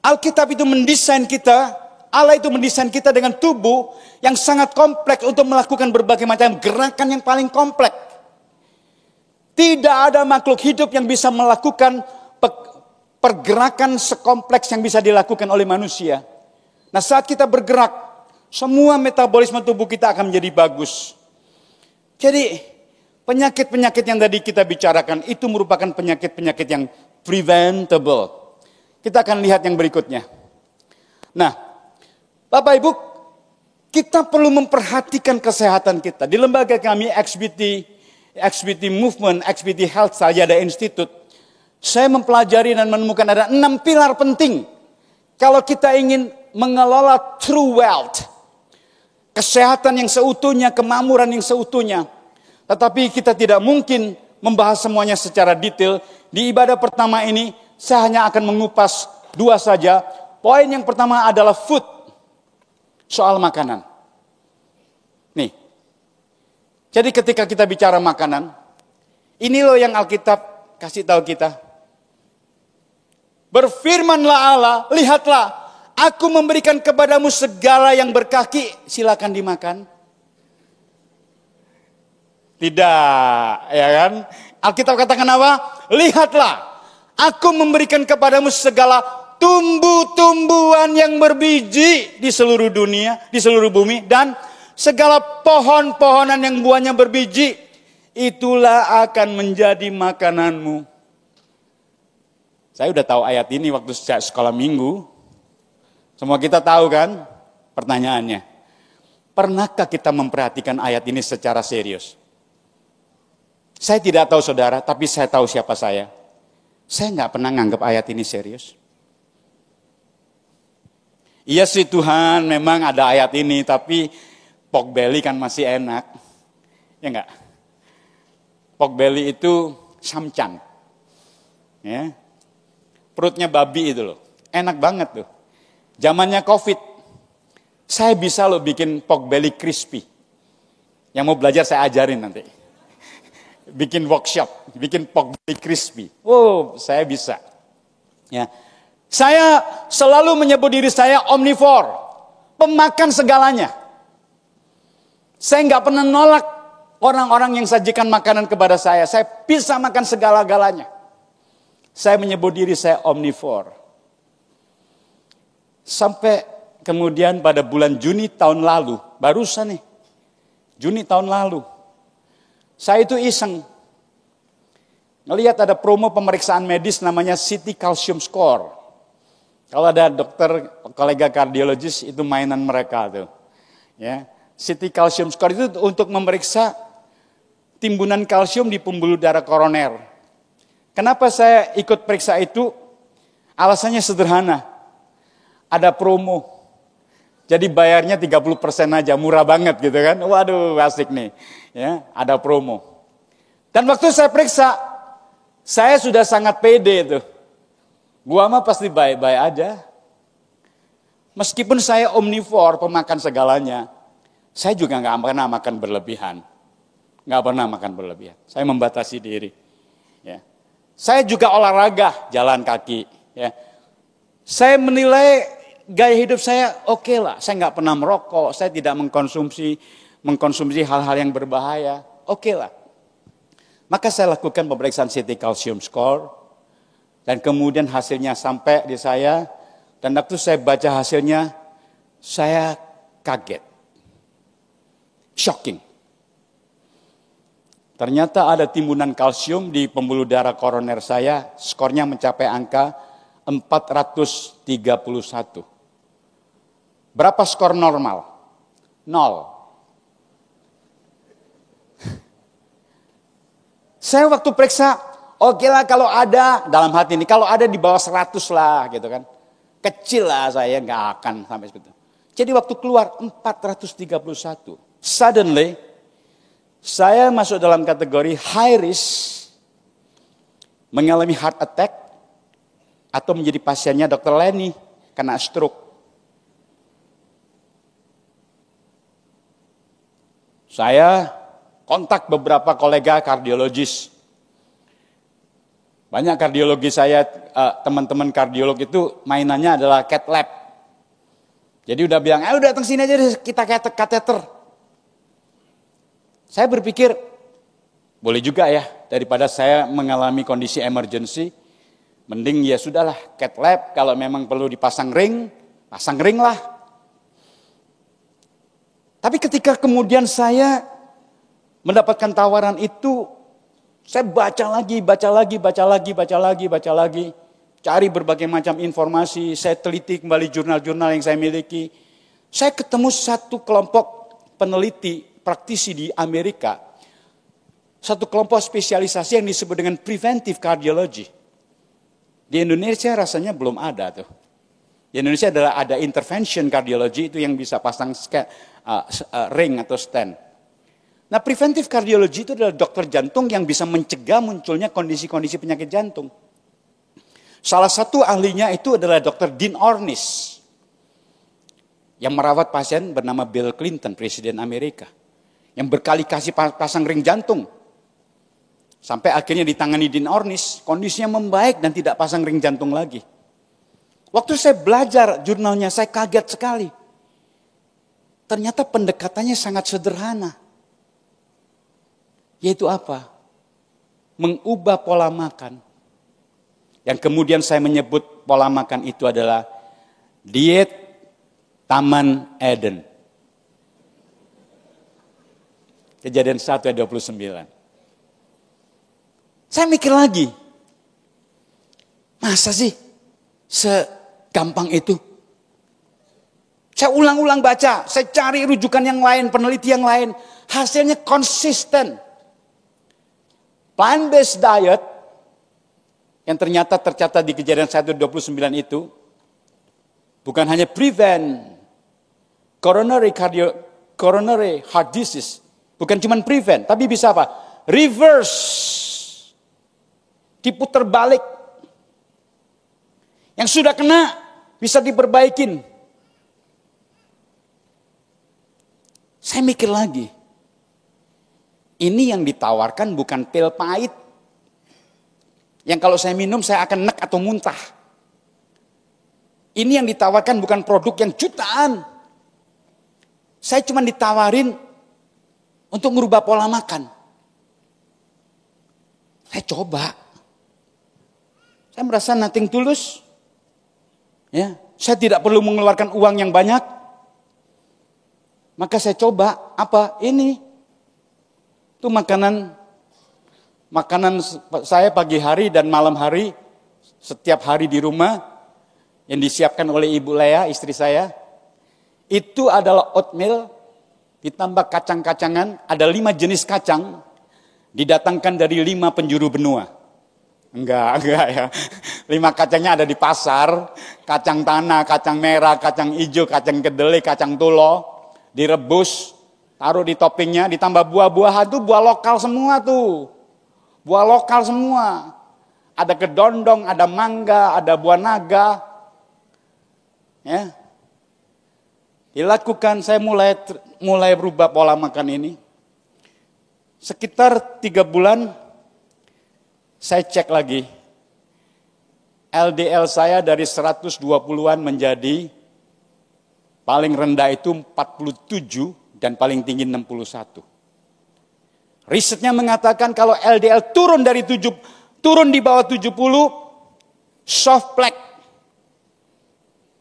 Alkitab itu mendesain kita, Allah itu mendesain kita dengan tubuh yang sangat kompleks untuk melakukan berbagai macam gerakan yang paling kompleks. Tidak ada makhluk hidup yang bisa melakukan pergerakan sekompleks yang bisa dilakukan oleh manusia. Nah saat kita bergerak, semua metabolisme tubuh kita akan menjadi bagus. Jadi penyakit-penyakit yang tadi kita bicarakan itu merupakan penyakit-penyakit yang preventable. Kita akan lihat yang berikutnya. Nah, Bapak Ibu, kita perlu memperhatikan kesehatan kita. Di lembaga kami, XBT Movement, XBT Health Saljada Institute, saya mempelajari dan menemukan ada 6 pilar penting. Kalau kita ingin mengelola true wealth, kesehatan yang seutuhnya, kemakmuran yang seutuhnya. Tetapi kita tidak mungkin membahas semuanya secara detail. Di ibadah pertama ini, saya hanya akan mengupas 2 saja. Poin yang pertama adalah food. Soal makanan. Nih. Jadi ketika kita bicara makanan, ini loh yang Alkitab kasih tahu kita. Berfirmanlah Allah, lihatlah, aku memberikan kepadamu segala yang berkaki, silakan dimakan. Tidak, ya kan? Alkitab katakan apa? Lihatlah, aku memberikan kepadamu segala tumbuh-tumbuhan yang berbiji di seluruh dunia, di seluruh bumi, dan segala pohon-pohonan yang buahnya berbiji, itulah akan menjadi makananmu. Saya udah tahu ayat ini waktu sekolah minggu. Semua kita tahu kan? Pertanyaannya, pernahkah kita memperhatikan ayat ini secara serius? Saya tidak tahu saudara, tapi saya tahu siapa saya. Saya nggak pernah nganggap ayat ini serius. Iya sih Tuhan, memang ada ayat ini, tapi pork belly kan masih enak. Ya enggak? Pork belly itu samcan. Ya. Perutnya babi itu loh. Enak banget tuh. Zamannya Covid, saya bisa loh bikin pork belly crispy. Yang mau belajar saya ajarin nanti. Bikin workshop, bikin pork belly crispy. Oh, saya bisa. Ya. Saya selalu menyebut diri saya omnivore, pemakan segalanya. Saya nggak pernah nolak orang-orang yang sajikan makanan kepada saya. Saya bisa makan segala-galanya. Saya menyebut diri saya omnivore. Sampai kemudian pada bulan Juni tahun lalu, barusan nih, Juni tahun lalu, saya itu iseng. Ngelihat ada promo pemeriksaan medis namanya CT Calcium Score. Kalau ada dokter, kolega kardiologis itu mainan mereka tuh. Ya, CT Calcium Score itu untuk memeriksa timbunan kalsium di pembuluh darah koroner. Kenapa saya ikut periksa itu? Alasannya sederhana. Ada promo. Jadi bayarnya 30% aja, murah banget gitu kan. Waduh, asik nih. Ya, ada promo. Dan waktu saya periksa, saya sudah sangat pede tuh. Gua mah pasti baik-baik aja. Meskipun saya omnivore, pemakan segalanya, saya juga nggak pernah makan berlebihan. Nggak pernah makan berlebihan. Saya membatasi diri. Ya. Saya juga olahraga, jalan kaki. Ya. Saya menilai gaya hidup saya oke lah. Saya nggak pernah merokok, saya tidak mengkonsumsi hal-hal yang berbahaya. Oke lah. Maka saya lakukan pemeriksaan CT Calcium Score. Dan kemudian hasilnya sampai di saya. Dan waktu saya baca hasilnya, saya kaget. Shocking. Ternyata ada timbunan kalsium di pembuluh darah koroner saya. Skornya mencapai angka 431. Berapa skor normal? 0. Saya waktu periksa, oke lah kalau ada, dalam hati ini, kalau ada di bawah 100 lah gitu kan. Kecil lah saya, nggak akan sampai seperti itu. Jadi waktu keluar 431. Suddenly, saya masuk dalam kategori high risk, mengalami heart attack, atau menjadi pasiennya Dr. Lenny, kena stroke. Saya kontak beberapa kolega kardiologis. Banyak kardiologi saya, teman-teman kardiolog itu mainannya adalah cath lab. Jadi udah bilang, udah datang sini aja deh, kita kateter. Saya berpikir, boleh juga ya, daripada saya mengalami kondisi emergency, mending ya sudahlah, cath lab, kalau memang perlu dipasang ring, pasang ring lah. Tapi ketika kemudian saya mendapatkan tawaran itu, saya baca lagi, cari berbagai macam informasi, saya teliti kembali jurnal-jurnal yang saya miliki. Saya ketemu satu kelompok peneliti, praktisi di Amerika, satu kelompok spesialisasi yang disebut dengan preventive cardiology. Di Indonesia rasanya belum ada tuh. Di Indonesia ada intervention cardiology, itu yang bisa pasang ring atau stent. Nah, preventive cardiology itu adalah dokter jantung yang bisa mencegah munculnya kondisi-kondisi penyakit jantung. Salah satu ahlinya itu adalah Dr. Dean Ornish, yang merawat pasien bernama Bill Clinton, Presiden Amerika, yang berkali-kali pasang ring jantung. Sampai akhirnya ditangani Dean Ornish, kondisinya membaik dan tidak pasang ring jantung lagi. Waktu saya belajar jurnalnya, saya kaget sekali. Ternyata pendekatannya sangat sederhana. Yaitu apa? Mengubah pola makan. Yang kemudian saya menyebut pola makan itu adalah diet Taman Eden. Kejadian 1 ayat 29. Saya mikir lagi. Masa sih segampang itu? Saya ulang-ulang baca, saya cari rujukan yang lain, peneliti yang lain. Hasilnya konsisten. Plant-based diet yang ternyata tercatat di Kejadian 1:29 itu bukan hanya prevent coronary heart disease, bukan cuma prevent, tapi bisa apa? Reverse, diputar balik. Yang sudah kena bisa diperbaikin. Saya mikir lagi, ini yang ditawarkan bukan pil pahit, yang kalau saya minum saya akan nek atau muntah. Ini yang ditawarkan bukan produk yang jutaan. Saya cuma ditawarin untuk merubah pola makan. Saya coba. Saya merasa nothing tulus. Ya, saya tidak perlu mengeluarkan uang yang banyak. Maka saya coba apa? Ini. Itu makanan saya pagi hari dan malam hari, setiap hari di rumah yang disiapkan oleh Ibu Lea, istri saya. Itu adalah oatmeal ditambah kacang-kacangan, ada 5 jenis kacang didatangkan dari 5 penjuru benua. Enggak ya. 5 kacangnya ada di pasar, kacang tanah, kacang merah, kacang hijau, kacang kedelai, kacang tulo, direbus, taruh di toppingnya, ditambah buah-buahan tuh buah lokal semua tuh. Buah lokal semua. Ada kedondong, ada mangga, ada buah naga. Ya. Dilakukan, saya mulai berubah pola makan ini. Sekitar 3 bulan saya cek lagi. LDL saya dari 120-an menjadi paling rendah itu 47 dan paling tinggi 61. Risetnya mengatakan kalau LDL turun di bawah 70, soft plaque.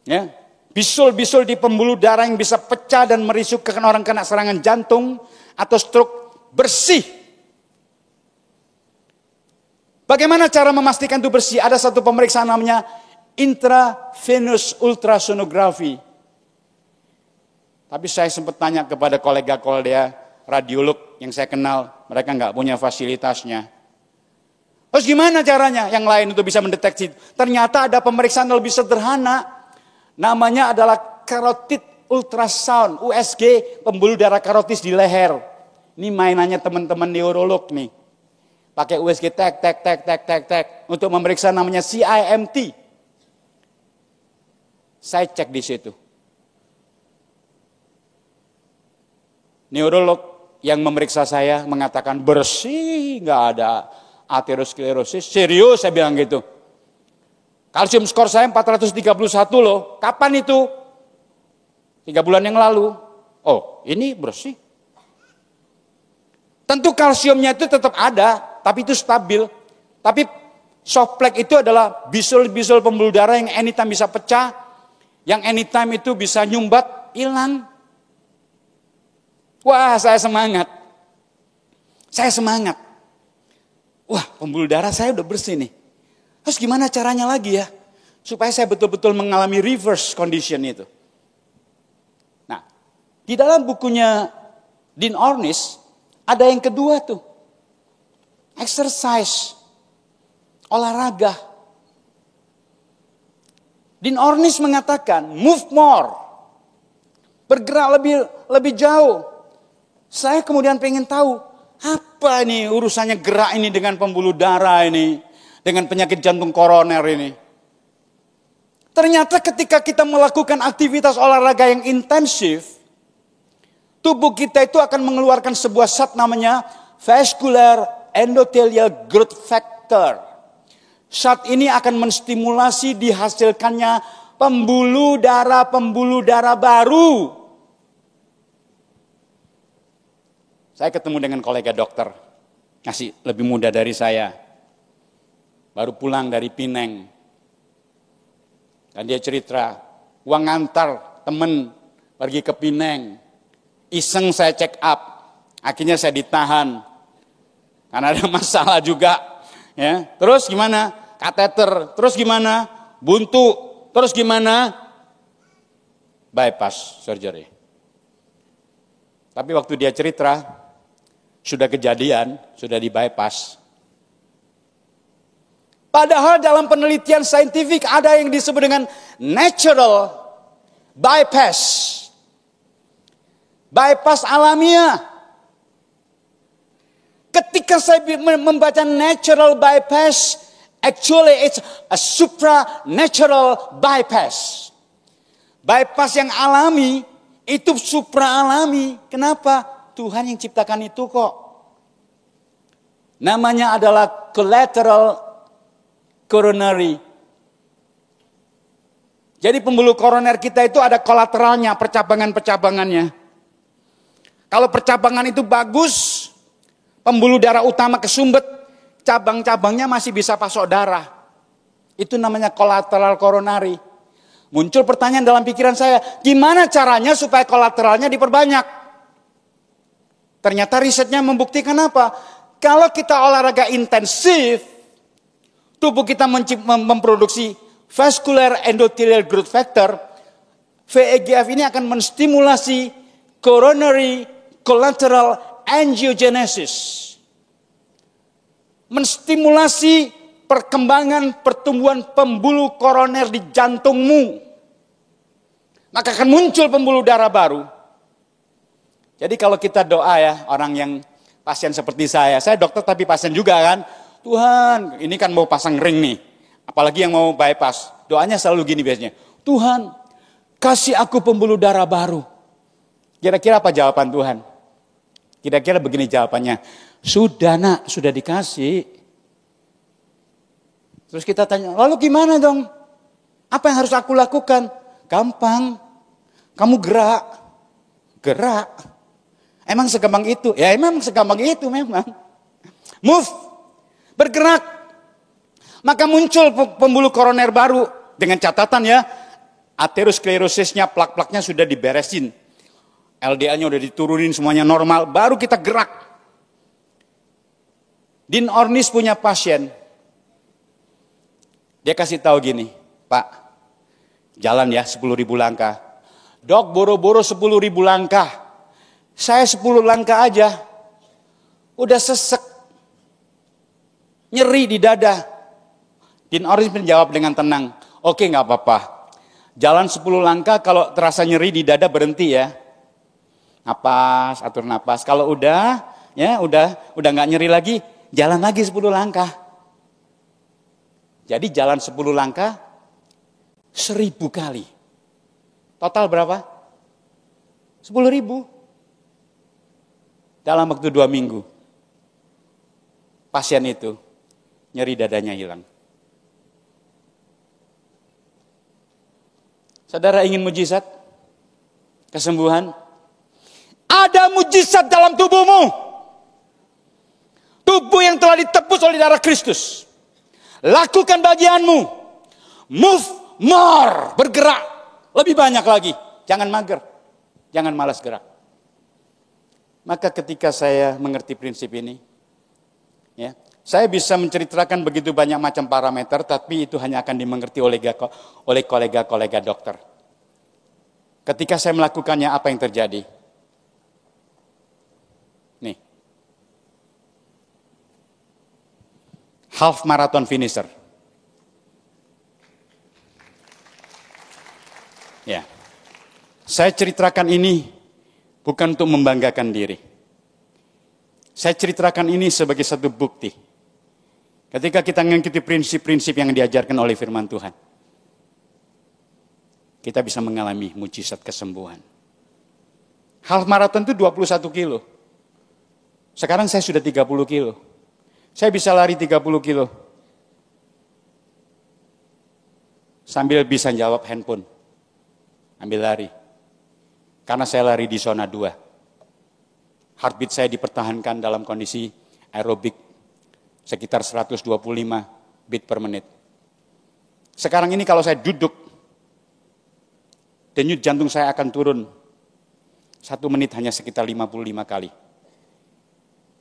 Ya, bisul-bisul di pembuluh darah yang bisa pecah dan merisaukan orang kena serangan jantung atau stroke bersih. Bagaimana cara memastikan itu bersih? Ada satu pemeriksaan namanya intravenous ultrasonography. Tapi saya sempat tanya kepada kolega-kolega radiolog yang saya kenal, mereka nggak punya fasilitasnya. Terus gimana caranya yang lain untuk bisa mendeteksi? Ternyata ada pemeriksaan yang lebih sederhana, namanya adalah carotid ultrasound, USG, pembuluh darah karotis di leher. Ini mainannya teman-teman neurolog nih. Pakai USG tek untuk memeriksa namanya CIMT. Saya cek di situ. Neurolog yang memeriksa saya mengatakan bersih, nggak ada aterosklerosis. Serius saya bilang gitu. Kalsium skor saya 431 loh. Kapan itu? 3 bulan yang lalu. Oh, ini bersih. Tentu kalsiumnya itu tetap ada, tapi itu stabil. Tapi soft plaque itu adalah bisul-bisul pembuluh darah yang anytime bisa pecah, yang anytime itu bisa nyumbat, hilang. Wah, saya semangat. Wah, pembuluh darah saya udah bersih nih. Terus gimana caranya lagi ya? Supaya saya betul-betul mengalami reverse condition itu. Nah, di dalam bukunya Dean Ornish, ada yang kedua tuh. Exercise. Olahraga. Dean Ornish mengatakan, move more. Bergerak lebih jauh. Saya kemudian pengen tahu, apa nih urusannya gerak ini dengan pembuluh darah ini, dengan penyakit jantung koroner ini. Ternyata ketika kita melakukan aktivitas olahraga yang intensif, tubuh kita itu akan mengeluarkan sebuah zat namanya vascular endothelial growth factor. Zat ini akan menstimulasi dihasilkannya pembuluh darah baru. Saya ketemu dengan kolega dokter, masih lebih muda dari saya. Baru pulang dari Pineng. Dan dia cerita, uang ngantar temen pergi ke Pineng. Iseng saya check up. Akhirnya saya ditahan karena ada masalah juga. Ya, terus gimana? Kateter. Terus gimana? Buntu. Terus gimana? Bypass surgery. Tapi waktu dia cerita, sudah kejadian, sudah di bypass. Padahal dalam penelitian saintifik ada yang disebut dengan natural bypass. Bypass alamiah. Ketika saya membaca natural bypass, actually it's a supranatural bypass. Bypass yang alami itu supra alami. Kenapa? Tuhan yang ciptakan itu kok. Namanya adalah collateral coronary. Jadi pembuluh koroner kita itu ada kolateralnya, percabangan-percabangannya. Kalau percabangan itu bagus, pembuluh darah utama kesumbat, cabang-cabangnya masih bisa pasok darah. Itu namanya kolateral coronary. Muncul pertanyaan dalam pikiran saya, gimana caranya supaya kolateralnya diperbanyak? Ternyata risetnya membuktikan apa? Kalau kita olahraga intensif, tubuh kita memproduksi vascular endothelial growth factor, VEGF ini akan menstimulasi coronary collateral angiogenesis. Menstimulasi perkembangan pertumbuhan pembuluh koroner di jantungmu. Maka akan muncul pembuluh darah baru. Jadi kalau kita doa ya, orang yang pasien seperti saya dokter tapi pasien juga kan. Tuhan, ini kan mau pasang ring nih. Apalagi yang mau bypass. Doanya selalu gini biasanya. Tuhan, kasih aku pembuluh darah baru. Kira-kira apa jawaban Tuhan? Kira-kira begini jawabannya. Sudah nak, sudah dikasih. Terus kita tanya, lalu gimana dong? Apa yang harus aku lakukan? Gampang. Kamu gerak. Gerak. Emang segampang itu? Ya emang segampang itu memang. Move. Bergerak. Maka muncul pembuluh koroner baru. Dengan catatan ya, aterosklerosisnya, plak-plaknya sudah diberesin. LDA-nya udah diturunin, semuanya normal. Baru kita gerak. Dean Ornish punya pasien. Dia kasih tahu gini, Pak, jalan ya 10.000 langkah. Dok, boro-boro 10.000 langkah. Saya 10 langkah aja. Udah sesek. Nyeri di dada. Dean Ornish menjawab dengan tenang. Oke, gak apa-apa. Jalan 10 langkah, kalau terasa nyeri di dada berhenti ya. Napas, atur napas. Kalau udah gak nyeri lagi, jalan lagi 10 langkah. Jadi jalan 10 langkah 1.000 kali. Total berapa? 10.000. Dalam waktu 2 minggu. Pasien itu nyeri dadanya hilang. Saudara ingin mujizat? Kesembuhan? Ada mujizat dalam tubuhmu. Tubuh yang telah ditebus oleh darah Kristus. Lakukan bagianmu. Move more. Bergerak. Lebih banyak lagi. Jangan mager. Jangan malas gerak. Maka ketika saya mengerti prinsip ini, ya, saya bisa menceritakan begitu banyak macam parameter, tapi itu hanya akan dimengerti oleh kolega-kolega dokter. Ketika saya melakukannya, apa yang terjadi? Nih. Half marathon finisher. Ya. Saya ceritakan ini bukan untuk membanggakan diri. Saya ceritakan ini sebagai satu bukti. Ketika kita mengikuti prinsip-prinsip yang diajarkan oleh firman Tuhan, kita bisa mengalami mujizat kesembuhan. Half marathon itu 21 kilo. Sekarang saya sudah 30 kilo. Saya bisa lari 30 kilo. Sambil bisa jawab handphone. Ambil lari. Karena saya lari di zona 2. Heartbeat saya dipertahankan dalam kondisi aerobik. Sekitar 125 beat per menit. Sekarang ini kalau saya duduk, denyut jantung saya akan turun. 1 menit hanya sekitar 55 kali.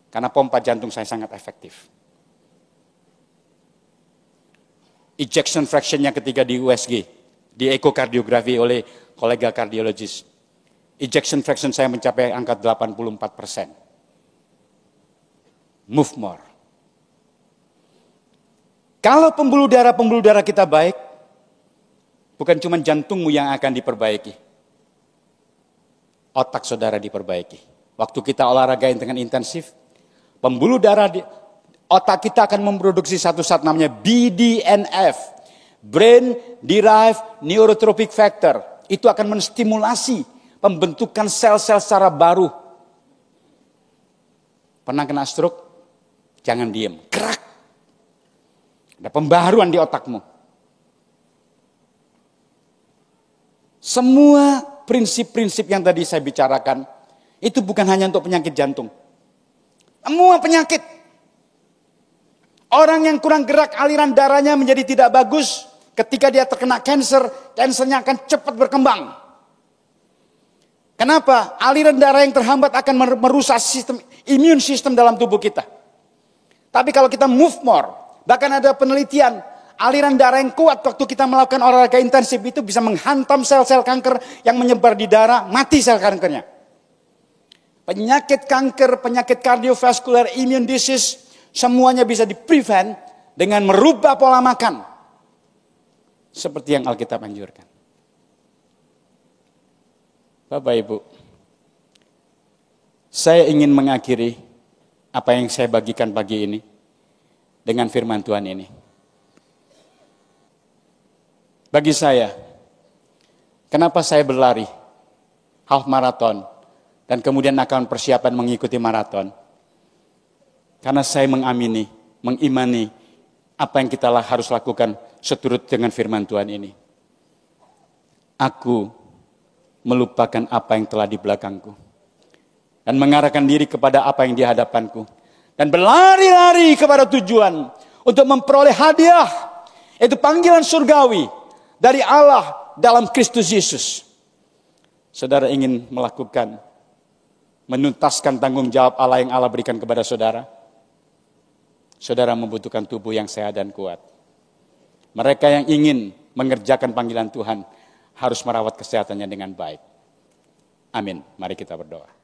Karena pompa jantung saya sangat efektif. Ejection fraction-nya ketika di USG, di ekokardiografi oleh kolega kardiologis. Ejection fraction saya mencapai angka 84%. Move more. Kalau pembuluh darah kita baik, bukan cuma jantungmu yang akan diperbaiki. Otak saudara diperbaiki. Waktu kita olahraga dengan intensif, pembuluh darah otak kita akan memproduksi satu zat namanya BDNF, Brain Derived Neurotrophic Factor. Itu akan menstimulasi pembentukan sel-sel secara baru. Pernah kena stroke? Jangan diem, gerak. Ada pembaharuan di otakmu. Semua prinsip-prinsip yang tadi saya bicarakan, itu bukan hanya untuk penyakit jantung. Semua penyakit. Orang yang kurang gerak aliran darahnya menjadi tidak bagus. Ketika dia terkena kanker, kansernya akan cepat berkembang. Kenapa? Aliran darah yang terhambat akan merusak sistem imun sistem dalam tubuh kita. Tapi kalau kita move more, bahkan ada penelitian, aliran darah yang kuat waktu kita melakukan olahraga intensif itu bisa menghantam sel-sel kanker yang menyebar di darah, mati sel kankernya. Penyakit kanker, penyakit kardiovaskular, immune disease, semuanya bisa di-prevent dengan merubah pola makan. Seperti yang Alkitab anjurkan. Bapak Ibu, saya ingin mengakhiri apa yang saya bagikan pagi ini dengan firman Tuhan ini. Bagi saya, kenapa saya berlari half marathon dan kemudian akan persiapan mengikuti maraton? Karena saya mengimani apa yang kita harus lakukan seturut dengan firman Tuhan ini. Aku melupakan apa yang telah di belakangku dan mengarahkan diri kepada apa yang di hadapanku dan berlari-lari kepada tujuan untuk memperoleh hadiah, yaitu panggilan surgawi dari Allah dalam Kristus Yesus. Saudara ingin melakukan, menuntaskan tanggung jawab Allah yang Allah berikan kepada saudara? Saudara membutuhkan tubuh yang sehat dan kuat. Mereka yang ingin mengerjakan panggilan Tuhan harus merawat kesehatannya dengan baik. Amin. Mari kita berdoa.